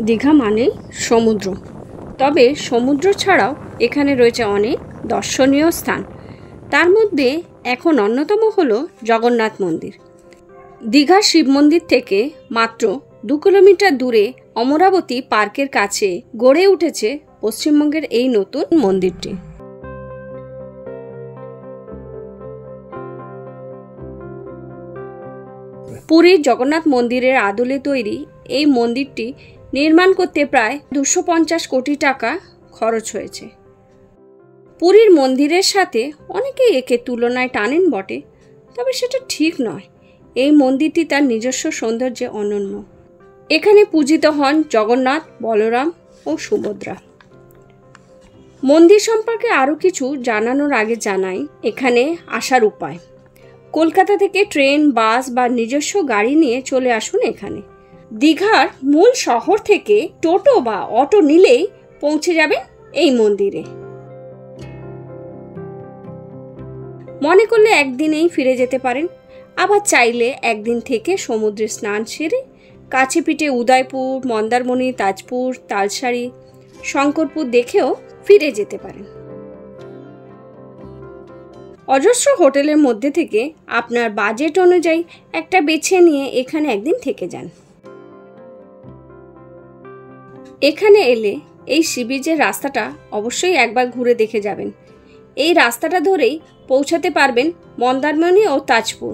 দীঘা মানেই সমুদ্র, তবে সমুদ্র ছাড়াও এখানে রয়েছে অনেক দর্শনীয় স্থান। তার মধ্যে এখন অন্যতম হলো জগন্নাথ মন্দির। দীঘা শিব মন্দির থেকে মাত্র 2 কিলোমিটার দূরে অমরাবতী পার্কের কাছে গড়ে উঠেছে পশ্চিমবঙ্গের এই নতুন মন্দিরটি। পুরীর জগন্নাথ মন্দিরের আদলে তৈরি এই মন্দিরটি নির্মাণ করতে প্রায় 250 কোটি টাকা খরচ হয়েছে। পুরীর মন্দিরের সাথে অনেকেই একে তুলনায় টানেন বটে, তবে সেটা ঠিক নয়। এই মন্দিরটি তার নিজস্ব সৌন্দর্যে অনন্য। এখানে পূজিত হন জগন্নাথ, বলরাম ও সুভদ্রা। মন্দির সম্পর্কে আরও কিছু জানানোর আগে জানাই এখানে আসার উপায়। কলকাতা থেকে ট্রেন, বাস বা নিজস্ব গাড়ি নিয়ে চলে আসুন এখানে। দীঘার মূল শহর থেকে টোটো বা অটো নিলেই পৌঁছে যাবেন এই মন্দিরে। মনে করলে একদিনেই ফিরে যেতে পারেন, আবার চাইলে একদিন থেকে সমুদ্রে স্নান সেরে কাছে পিঠে উদয়পুর, মন্দারমণি, তাজপুর, তালসারি, শঙ্করপুর দেখেও ফিরে যেতে পারেন। অজস্র হোটেলের মধ্যে থেকে আপনার বাজেট অনুযায়ী একটা বেছে নিয়ে এখানে একদিন থেকে যান। এখানে এলে এই সি বিচের রাস্তাটা অবশ্যই একবার ঘুরে দেখে যাবেন। এই রাস্তাটা ধরেই পৌঁছাতে পারবেন মন্দারমণি ও তাজপুর।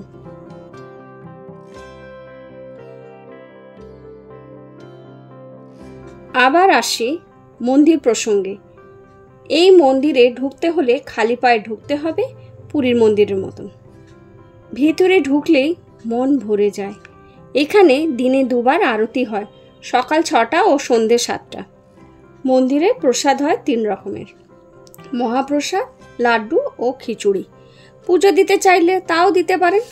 আবার আসি মন্দির প্রসঙ্গে। এই মন্দিরে ঢুকতে হলে খালি পায়ে ঢুকতে হবে, পুরীর মন্দিরের মতন। ভেতরে ঢুকলেই মন ভরে যায়। এখানে দিনে 2 বার আরতি হয়, সকাল 6টা ও সন্ধ্যে 7টা। মন্দিরে প্রসাদ হয় 3 রকমের: মহাপ্রসাদ, লাড্ডু ও খিচুড়ি। পুজো দিতে চাইলে তাও দিতে পারেন।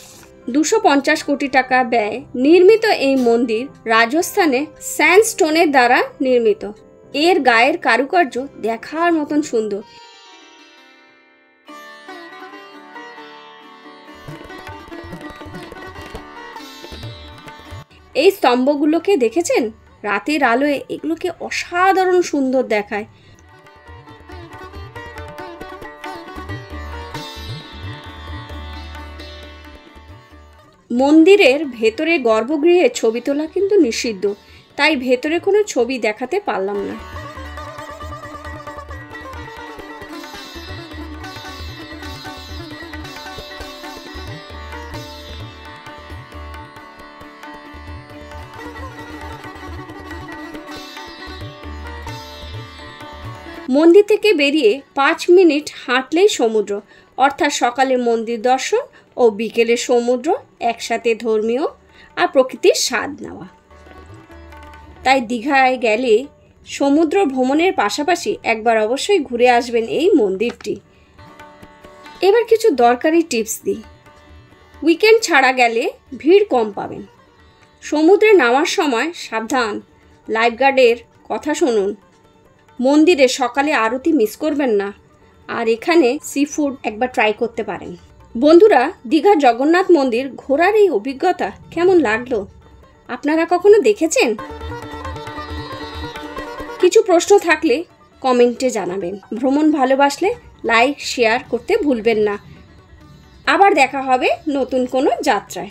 250 কোটি টাকা ব্যয় নির্মিত এই মন্দির রাজস্থানে স্যান্ডস্টোনের দ্বারা নির্মিত। এর গায়ের কারুকার্য দেখার মতন সুন্দর। এই স্তম্ভগুলোকে দেখেছেন? রাতের আলোয় এগুলোকে অসাধারণ সুন্দর দেখায়। মন্দিরের ভেতরে গর্ভগৃহে ছবি তোলা কিন্তু নিষিদ্ধ, তাই ভেতরে কোনো ছবি দেখাতে পারলাম না। মন্দির থেকে বেরিয়ে 5 মিনিট হাঁটলেই সমুদ্র, অর্থাৎ সকালে মন্দির দর্শন ও বিকেলে সমুদ্র, একসাথে ধর্মীয় আর প্রকৃতির স্বাদ নেওয়া। তাই দীঘায় গেলে সমুদ্র ভ্রমণের পাশাপাশি একবার অবশ্যই ঘুরে আসবেন এই মন্দিরটি। এবার কিছু দরকারি টিপস দিই। উইকেন্ড ছাড়া গেলে ভিড় কম পাবেন। সমুদ্রে নামার সময় সাবধান, লাইফগার্ডের কথা শুনুন। মন্দিরে সকালে আরতি মিস করবেন না। আর এখানে সি ফুড একবার ট্রাই করতে পারেন। বন্ধুরা, দীঘার জগন্নাথ মন্দির ঘোরার এই অভিজ্ঞতা কেমন লাগলো? আপনারা কখনো দেখেছেন? কিছু প্রশ্ন থাকলে কমেন্টে জানাবেন। ভ্রমণ ভালোবাসলে লাইক, শেয়ার করতে ভুলবেন না। আবার দেখা হবে নতুন কোনো যাত্রায়।